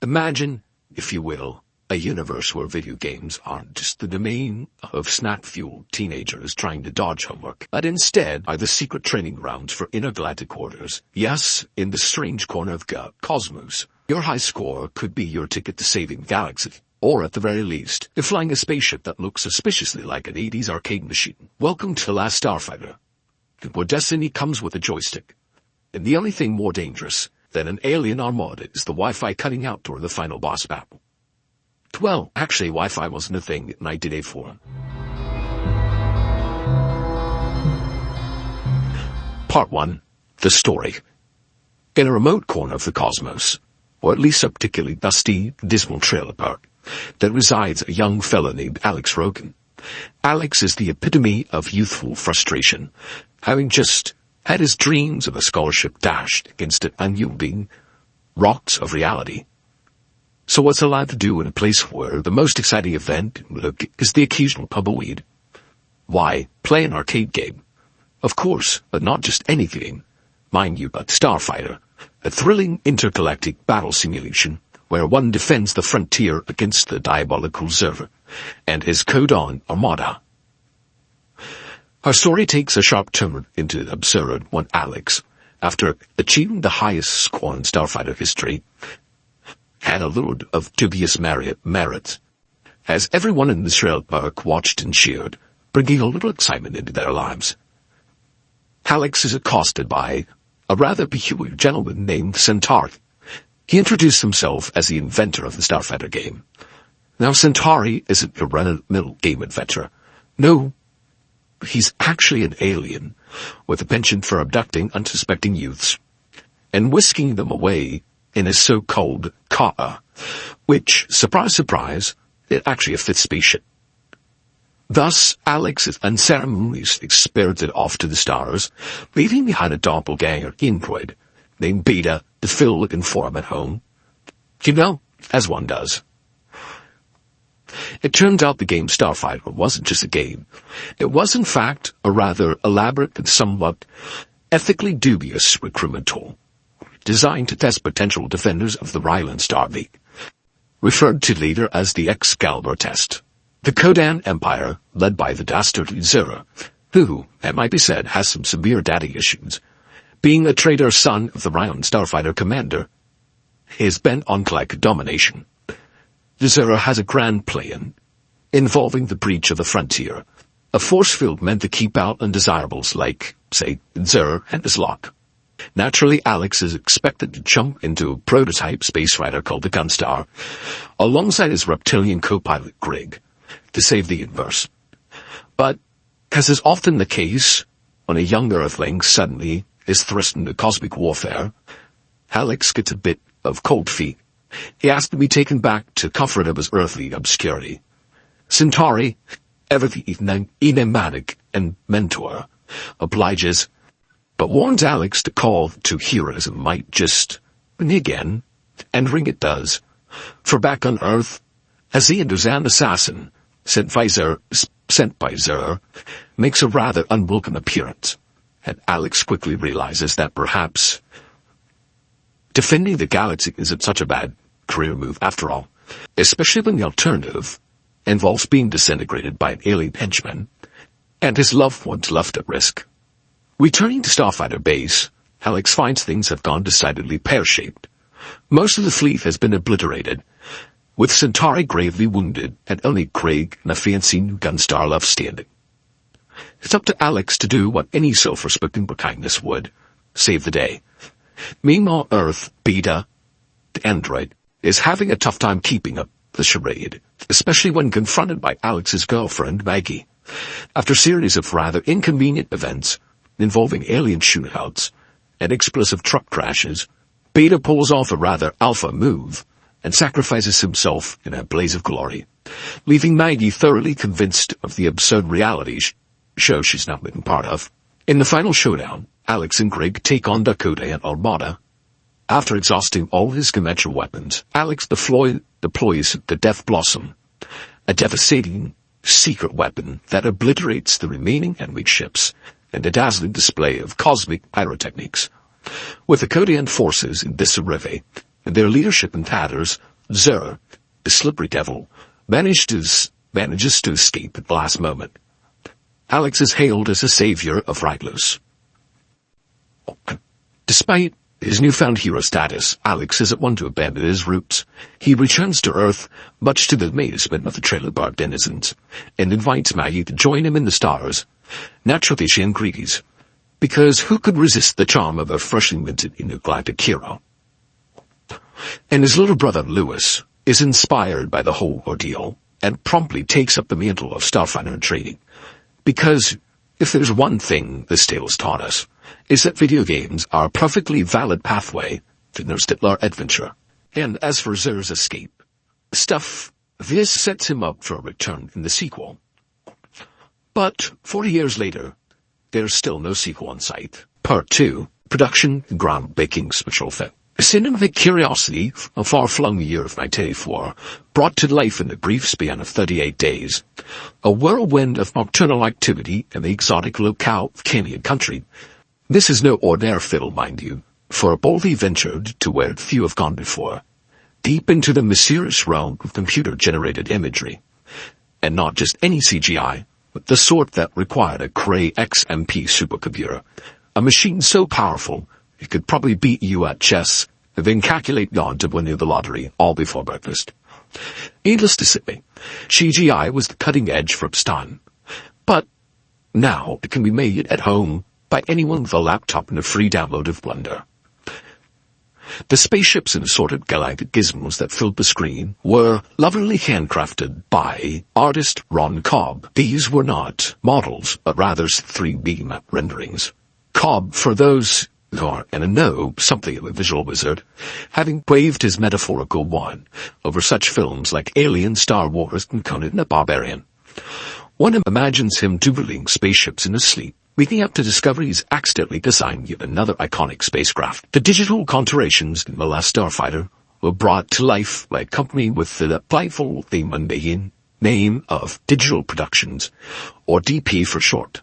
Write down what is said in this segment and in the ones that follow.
Imagine, if you will, a universe where video games aren't just the domain of snack-fueled teenagers trying to dodge homework, but instead are the secret training grounds for intergalactic orders. Yes, in the strange corner of the cosmos, your high score could be your ticket to saving the galaxy, or at the very least, to flying a spaceship that looks suspiciously like an 80s arcade machine. Welcome to Last Starfighter, where destiny comes with a joystick. And the only thing more dangerous than an alien armada is the Wi-Fi cutting out during the final boss battle. Well, actually, Wi-Fi wasn't a thing in 1984. Part 1. The story. In a remote corner of the cosmos, or at least a particularly dusty, dismal trailer park, there resides a young fellow named Alex Rogan. Alex is the epitome of youthful frustration, having just had his dreams of a scholarship dashed against the unyielding rocks of reality. So what's allowed to do in a place where the most exciting event is the occasional pub of weed? Why, play an arcade game. Of course, but not just any game. Mind you, but Starfighter, a thrilling intergalactic battle simulation where one defends the frontier against the diabolical Zerver and his code-on Armada. Our story takes a sharp turn into the absurd when Alex, after achieving the highest score in Starfighter history, had a little of dubious merit, as everyone in the trailer park watched and cheered, bringing a little excitement into their lives. Alex is accosted by a rather peculiar gentleman named Centauri. He introduced himself as the inventor of the Starfighter game. Now, Centauri isn't a run-of-the-mill game inventor. No, he's actually an alien with a penchant for abducting unsuspecting youths and whisking them away in his so-called car, which, surprise, surprise, is actually a fifth spaceship. Thus, Alex is unceremoniously spirited off to the stars, leaving behind a doppelganger android named Beta to fill and inform at home. You know, as one does. It turns out the game Starfighter wasn't just a game. It was, in fact, a rather elaborate and somewhat ethically dubious recruitment tool, designed to test potential defenders of the Rylan Star League, referred to later as the Excalibur test. The Kodan Empire, led by the dastardly Zerah, who, it might be said, has some severe daddy issues, being a traitor son of the Rylan Starfighter commander, is bent on galactic domination. The Zerah has a grand plan involving the breach of the frontier, a force field meant to keep out undesirables like, say, Zerah and his lot. Naturally, Alex is expected to jump into a prototype space fighter called the Gunstar, alongside his reptilian co-pilot Greg, to save the universe. But, as is often the case, when a young Earthling suddenly is thrust into cosmic warfare, Alex gets a bit of cold feet. He has to be taken back to comfort of his earthly obscurity. Centauri, ever the enigmatic and mentor, obliges, but warns Alex the call to heroism might just ring again, and ring it does. For back on Earth, Aziander's assassin, sent by Zer, makes a rather unwelcome appearance, and Alex quickly realizes that perhaps defending the galaxy isn't such a bad career move after all, especially when the alternative involves being disintegrated by an alien henchman, and his loved ones left at risk. Returning to Starfighter base, Alex finds things have gone decidedly pear-shaped. Most of the fleet has been obliterated, with Centauri gravely wounded and only Craig and a fancy new Gunstar left standing. It's up to Alex to do what any self-respecting kindness would, save the day. Meanwhile, Earth, Beta, the android, is having a tough time keeping up the charade, especially when confronted by Alex's girlfriend, Maggie. After a series of rather inconvenient events involving alien shootouts and explosive truck crashes, Beta pulls off a rather alpha move and sacrifices himself in a blaze of glory, leaving Maggie thoroughly convinced of the absurd reality show she's now been part of. In the final showdown, Alex and Greg take on Dakota and Armada. After exhausting all his conventional weapons, Alex deploys the Death Blossom, a devastating secret weapon that obliterates the remaining enemy ships and a dazzling display of cosmic pyrotechnics. With the Kodian forces in disarray, and their leadership in tatters, Zer, the slippery devil, manages to escape at the last moment. Alex is hailed as a savior of Rylos. Despite his newfound hero status, Alex isn't one to abandon his roots. He returns to Earth, much to the amazement of the trailer park denizens, and invites Maggie to join him in the stars. Naturally, she agrees, because who could resist the charm of a freshly minted intergalactic hero? And his little brother, Lewis, is inspired by the whole ordeal, and promptly takes up the mantle of Starfighter and training. Because if there's one thing this tale has taught us, is that video games are a perfectly valid pathway to interstellar adventure. And as for Zer's escape, this sets him up for a return in the sequel. But 40 years later, there's still no sequel in sight. Part 2, production, groundbreaking special effect. A cinematic curiosity, a far-flung year of 1984, brought to life in the brief span of 38 days. A whirlwind of nocturnal activity in the exotic locale of Canyon Country. This is no ordinary fiddle, mind you, for it boldly ventured to where few have gone before. Deep into the mysterious realm of computer-generated imagery. And not just any CGI, but the sort that required a Cray XMP supercomputer. A machine so powerful, it could probably beat you at chess, and then calculate the odds of winning the lottery all before breakfast. Needless to say, CGI was the cutting edge for its time. But now it can be made at home by anyone with a laptop and a free download of Blender. The spaceships and assorted galactic gizmos that filled the screen were lovingly handcrafted by artist Ron Cobb. These were not models, but rather 3D map renderings. Cobb, for those who are in a know something of a visual wizard, having waved his metaphorical wand over such films like Alien, Star Wars, and Conan the Barbarian. One imagines him doodling spaceships in his sleep, waking up to discover he's accidentally designed yet another iconic spacecraft. The digital contourations in the Last Starfighter were brought to life by a company with the playful, mundane name of Digital Productions, or DP for short.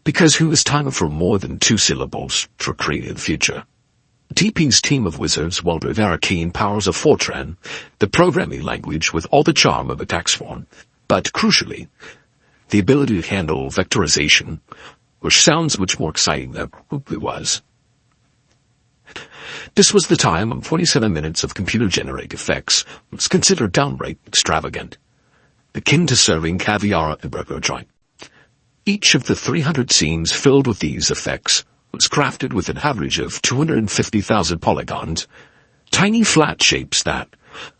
Because who has time for more than 2 syllables for creating the future? DP's team of wizards wielded arcane powers of Fortran, the programming language with all the charm of a tax form, but crucially, the ability to handle vectorization, which sounds much more exciting than it probably was. This was the time when 27 minutes of computer-generated effects was considered downright extravagant, akin to serving caviar at a burger joint. Each of the 300 scenes filled with these effects was crafted with an average of 250,000 polygons, tiny flat shapes that,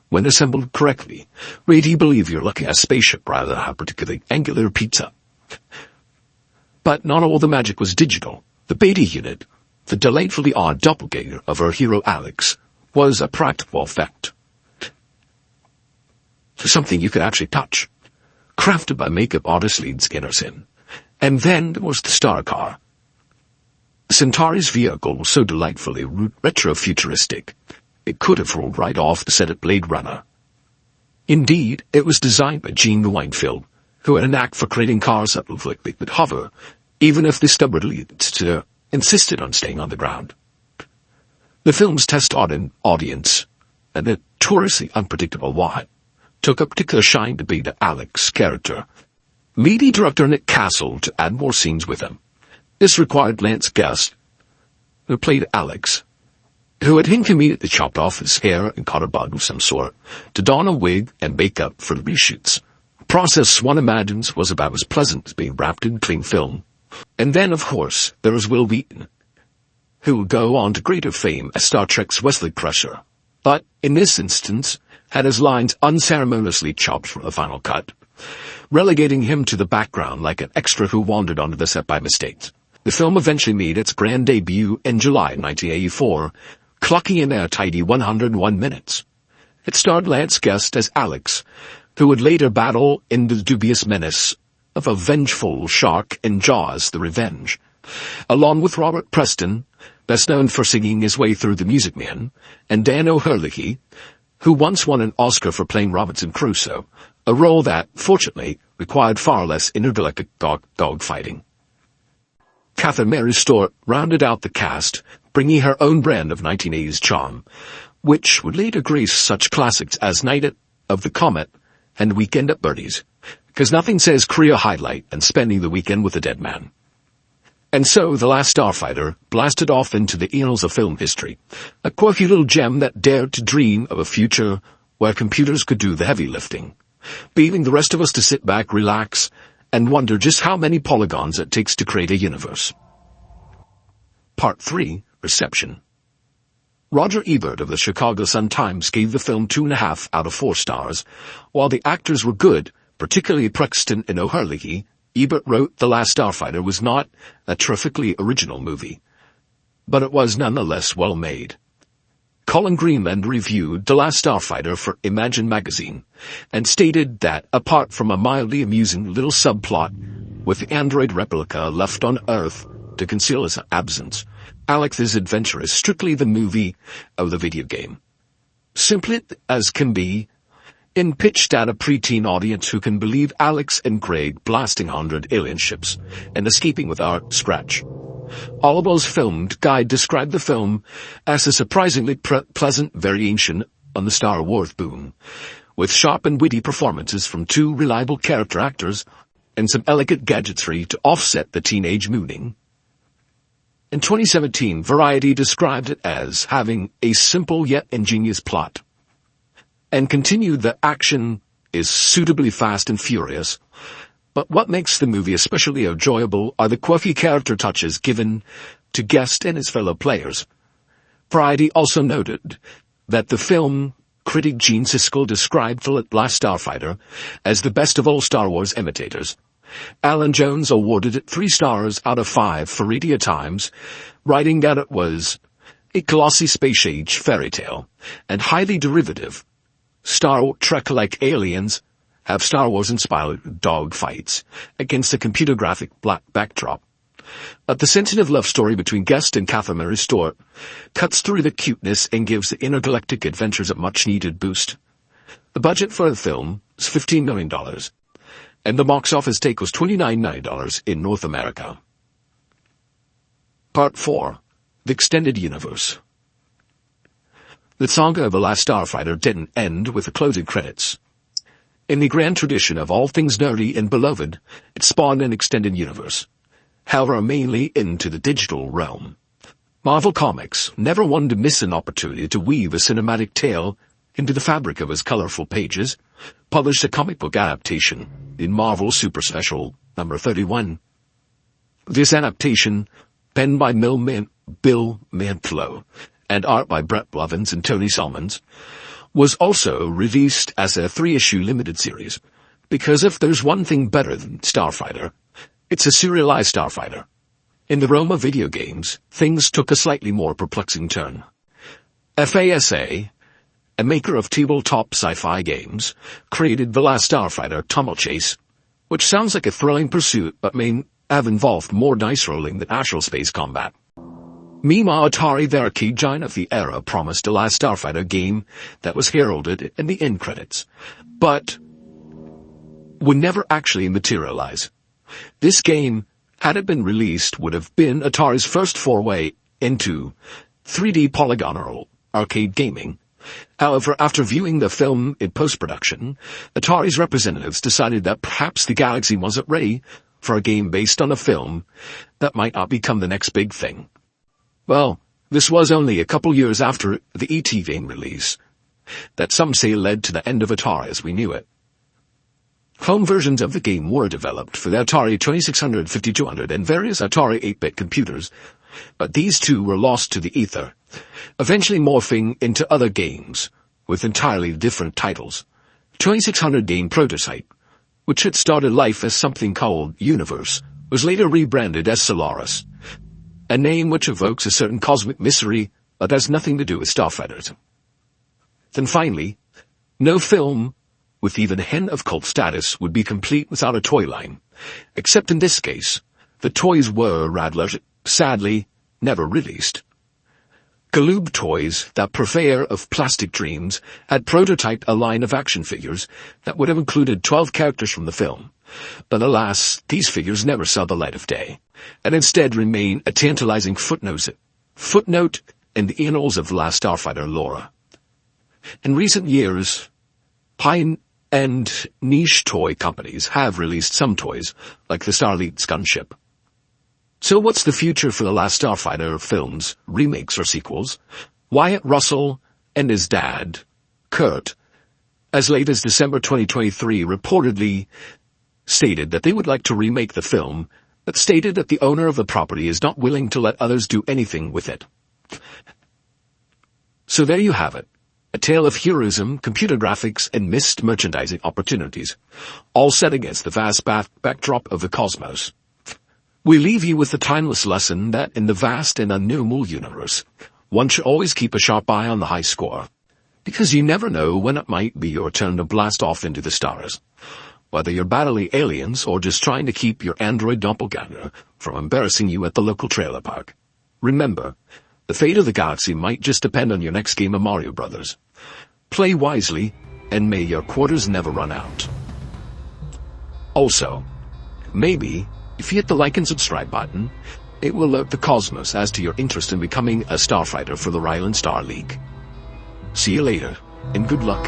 when assembled correctly, made you believe you're looking at a spaceship rather than a particularly angular pizza. But not all the magic was digital. The beta unit, the delightfully odd doppelganger of our hero Alex, was a practical effect. Something you could actually touch, crafted by makeup artist Lead Skinnerson. And then there was the Star Car. Centauri's vehicle was so delightfully retro-futuristic, it could have rolled right off the set of Blade Runner. Indeed, it was designed by Gene Weinfeld, who had a knack for creating cars that looked like they could hover, even if they stubbornly insisted on staying on the ground. The film's test audience, and a notoriously unpredictable one, took a particular shine to be the Alex character. Media director Nick Castle to add more scenes with him. This required Lance Guest, who played Alex, who had inconveniently chopped off his hair and caught a bug of some sort, to don a wig and makeup for the reshoots. A process one imagines was about as pleasant as being wrapped in clean film. And then, of course, there was Will Wheaton, who would go on to greater fame as Star Trek's Wesley Crusher, but, in this instance, had his lines unceremoniously chopped from the final cut, relegating him to the background like an extra who wandered onto the set by mistake. The film eventually made its grand debut in July 1984, clocking in a tidy 101 minutes. It starred Lance Guest as Alex, who would later battle in the dubious menace of a vengeful shark in Jaws: The Revenge, along with Robert Preston, best known for singing his way through The Music Man, and Dan O'Herlihy, who once won an Oscar for playing Robinson Crusoe, a role that, fortunately, required far less intergalactic dog fighting. Catherine Mary Stewart rounded out the cast, bringing her own brand of 1980s charm, which would later grace such classics as Night of the Comet and Weekend at Bernie's, because nothing says career highlight and spending the weekend with a dead man. And so, The Last Starfighter blasted off into the annals of film history, a quirky little gem that dared to dream of a future where computers could do the heavy lifting, leaving the rest of us to sit back, relax, and wonder just how many polygons it takes to create a universe. Part 3, Reception. Roger Ebert of the Chicago Sun-Times gave the film 2.5 out of 4 stars. While the actors were good, particularly Prexton and O'Herlihy, Ebert wrote The Last Starfighter was not a terrifically original movie, but it was nonetheless well made. Colin Greenland reviewed The Last Starfighter for Imagine magazine, and stated that apart from a mildly amusing little subplot with the android replica left on Earth to conceal his absence, Alex's adventure is strictly the movie of the video game. Simply as can be, in pitched at a preteen audience who can believe Alex and Craig blasting 100 alien ships and escaping without scratch. Oliver's filmed guide described the film as a surprisingly pleasant variation on the Star Wars boom, with sharp and witty performances from 2 reliable character actors and some elegant gadgetry to offset the teenage mooning. In 2017, Variety described it as having a simple yet ingenious plot, and continued that action is suitably fast and furious, but what makes the movie especially enjoyable are the quirky character touches given to Guest and his fellow players. Variety also noted that the film critic Gene Siskel described The Last Starfighter as the best of all Star Wars imitators. Alan Jones awarded it 3 stars out of 5 for Radio Times, writing that it was a glossy space-age fairy tale and highly derivative. Star Trek-like aliens have Star Wars-inspired dogfights against a computer graphic black backdrop. But the sensitive love story between Guest and Catherine Mary Stewart cuts through the cuteness and gives the intergalactic adventures a much-needed boost. The budget for the film is $15 million, and the box office take was $29 million in North America. Part 4. The Extended Universe. The saga of The Last Starfighter didn't end with the closing credits. In the grand tradition of all things nerdy and beloved, it spawned an extended universe, however mainly into the digital realm. Marvel Comics never wanted to miss an opportunity to weave a cinematic tale into the fabric of its colorful pages, published a comic book adaptation in Marvel Super Special number 31. This adaptation, penned by Bill Mantlo, and art by Brett Blevins and Tony Solomons, was also released as a 3-issue limited series, because if there's one thing better than Starfighter, it's a serialized Starfighter. In the realm of video games, things took a slightly more perplexing turn. FASA, a maker of tabletop sci-fi games, created The Last Starfighter Tunnel Chase, which sounds like a thrilling pursuit but may have involved more dice rolling than actual space combat. Meanwhile, Atari, the arcade giant of the era, promised a Last Starfighter game that was heralded in the end credits, but would never actually materialize. This game, had it been released, would have been Atari's first foray into 3D polygonal arcade gaming. However, after viewing the film in post-production, Atari's representatives decided that perhaps the galaxy wasn't ready for a game based on a film that might not become the next big thing. Well, this was only a couple years after the E.T. game release, that some say led to the end of Atari as we knew it. Home versions of the game were developed for the Atari 2600, 5200, and various Atari 8-bit computers, but these too were lost to the ether, eventually morphing into other games with entirely different titles. 2600 game prototype, which had started life as something called Universe, was later rebranded as Solaris, a name which evokes a certain cosmic mystery but has nothing to do with starfighters. Then finally, no film with even a hint of cult status would be complete without a toy line, except in this case, the toys were, rather sadly, never released. Galoob Toys, that purveyor of plastic dreams, had prototyped a line of action figures that would have included 12 characters from the film, but alas, these figures never saw the light of day, and instead remain a tantalizing footnote Footnote in the annals of Last Starfighter lore. In recent years, high-end niche toy companies have released some toys, like the Star League gunship. So what's the future for the Last Starfighter films, remakes or sequels? Wyatt Russell and his dad, Kurt, as late as December 2023, reportedly stated that they would like to remake the film, but stated that the owner of the property is not willing to let others do anything with it. So there you have it. A tale of heroism, computer graphics, and missed merchandising opportunities, all set against the vast backdrop of the cosmos. We leave you with the timeless lesson that in the vast and unknowable universe, one should always keep a sharp eye on the high score, because you never know when it might be your turn to blast off into the stars. Whether you're battling aliens or just trying to keep your android doppelganger from embarrassing you at the local trailer park. Remember, the fate of the galaxy might just depend on your next game of Mario Brothers. Play wisely, and may your quarters never run out. Also, maybe, if you hit the like and subscribe button, it will alert the cosmos as to your interest in becoming a starfighter for the Rylan Star League. See you later, and good luck.